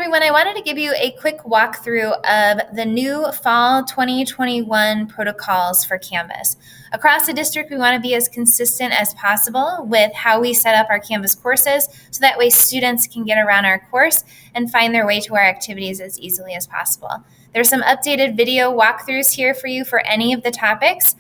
everyone. I wanted to give you a quick walkthrough of the new fall 2021 protocols for Canvas. Across the district, we want to be as consistent as possible with how we set up our Canvas courses, so that way students can get around our course and find their way to our activities as easily as possible. There's some updated video walkthroughs here for you for any of the topics,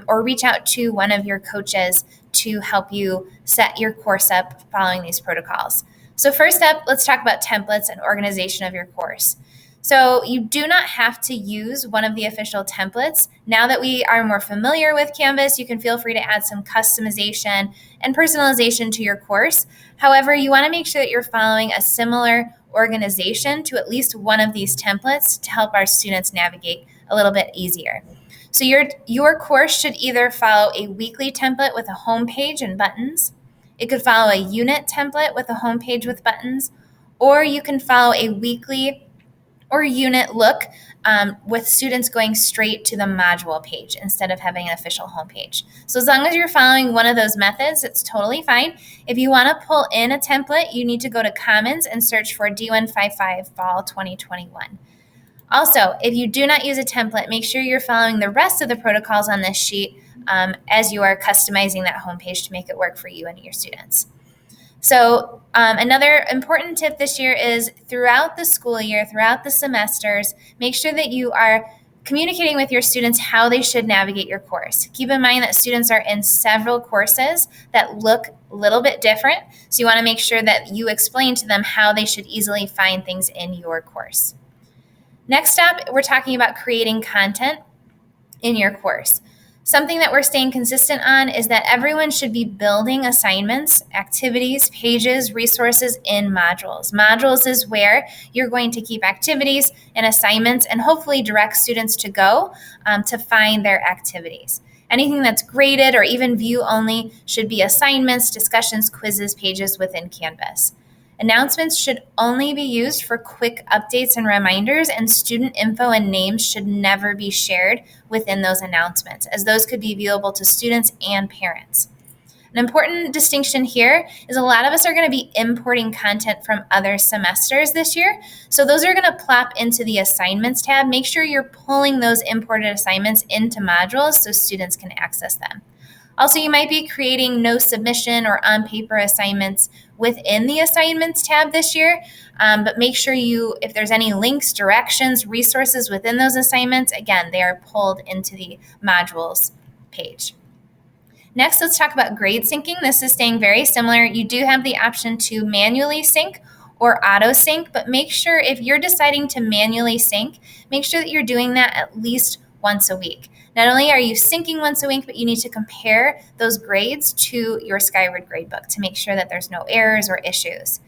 or reach out to one of your coaches to help you set your course up following these protocols. So first up, let's talk about templates and organization of your course. So you do not have to use one of the official templates. Now that we are more familiar with Canvas, you can feel free to add some customization and personalization to your course. However, you want to make sure that you're following a similar organization to at least one of these templates to help our students navigate a little bit easier. So your course should either follow a weekly template with a home page and buttons. It could follow a unit template with a home page with buttons, or you can follow a weekly or unit look with students going straight to the module page instead of having an official home page. So as long as you're following one of those methods, it's totally fine. If you want to pull in a template, you need to go to Commons and search for D155 Fall 2021. Also, if you do not use a template, make sure you're following the rest of the protocols on this sheet as you are customizing that homepage to make it work for you and your students. So another important tip this year is throughout the school year, throughout the semesters, make sure that you are communicating with your students how they should navigate your course. Keep in mind that students are in several courses that look a little bit different, so you want to make sure that you explain to them how they should easily find things in your course. Next up, we're talking about creating content in your course. Something that we're staying consistent on is that everyone should be building assignments, activities, pages, resources in modules. Modules is where you're going to keep activities and assignments and hopefully direct students to go to find their activities. Anything that's graded or even view only should be assignments, discussions, quizzes, pages within Canvas. Announcements should only be used for quick updates and reminders, and student info and names should never be shared within those announcements, as those could be viewable to students and parents. An important distinction here is a lot of us are going to be importing content from other semesters this year, so those are going to plop into the assignments tab. Make sure you're pulling those imported assignments into modules so students can access them. Also, you might be creating no submission or on-paper assignments within the assignments tab this year, but make sure if there's any links, directions, resources within those assignments, again, they are pulled into the modules page. Next, let's talk about grade syncing. This is staying very similar. You do have the option to manually sync or auto sync, but make sure if you're deciding to manually sync, make sure that you're doing that at least once a week. Not only are you syncing once a week, but you need to compare those grades to your Skyward gradebook to make sure that there's no errors or issues.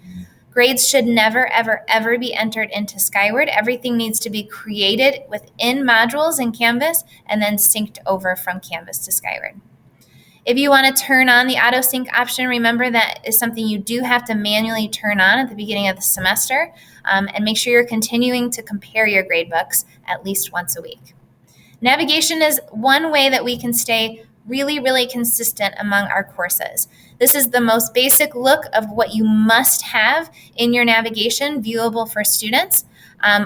Grades should never, ever, ever be entered into Skyward. Everything needs to be created within modules in Canvas and then synced over from Canvas to Skyward. If you want to turn on the auto sync option, remember that is something you do have to manually turn on at the beginning of the semester, and make sure you're continuing to compare your gradebooks at least once a week. Navigation is one way that we can stay really, really consistent among our courses. This is the most basic look of what you must have in your navigation viewable for students,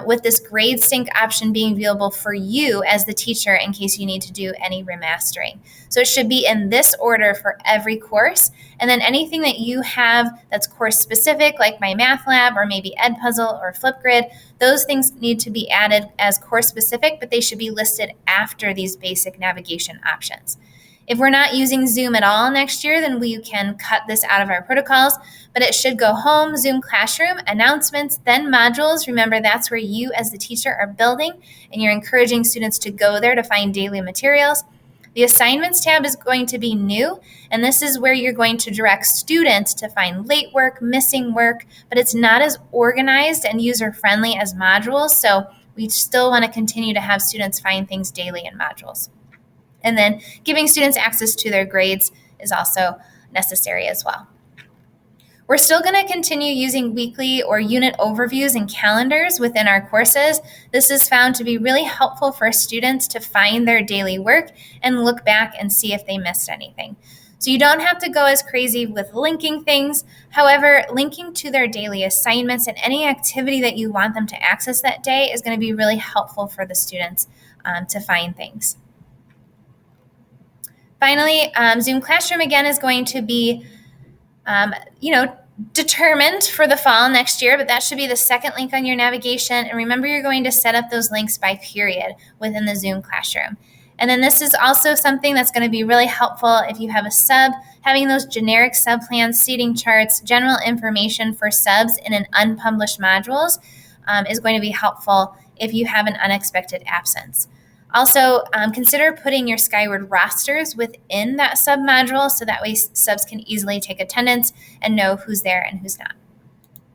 with this grade sync option being viewable for you as the teacher in case you need to do any remastering. So it should be in this order for every course, and then anything that you have that's course specific, like My Math Lab or maybe Edpuzzle or Flipgrid, those things need to be added as course specific, but they should be listed after these basic navigation options. If we're not using Zoom at all next year, then we can cut this out of our protocols, but it should go home, Zoom Classroom, announcements, then modules. Remember, that's where you as the teacher are building, and you're encouraging students to go there to find daily materials. The assignments tab is going to be new, and this is where you're going to direct students to find late work, missing work, but it's not as organized and user-friendly as modules, so we still want to continue to have students find things daily in modules. And then giving students access to their grades is also necessary as well. We're still going to continue using weekly or unit overviews and calendars within our courses. This is found to be really helpful for students to find their daily work and look back and see if they missed anything. So you don't have to go as crazy with linking things. However, linking to their daily assignments and any activity that you want them to access that day is going to be really helpful for the students to find things. Finally, Zoom Classroom again is going to be, determined for the fall next year, but that should be the second link on your navigation. And remember, you're going to set up those links by period within the Zoom Classroom. And then this is also something that's going to be really helpful if you have a sub. Having those generic sub plans, seating charts, general information for subs in an unpublished modules is going to be helpful if you have an unexpected absence. Also, consider putting your Skyward rosters within that sub module so that way subs can easily take attendance and know who's there and who's not.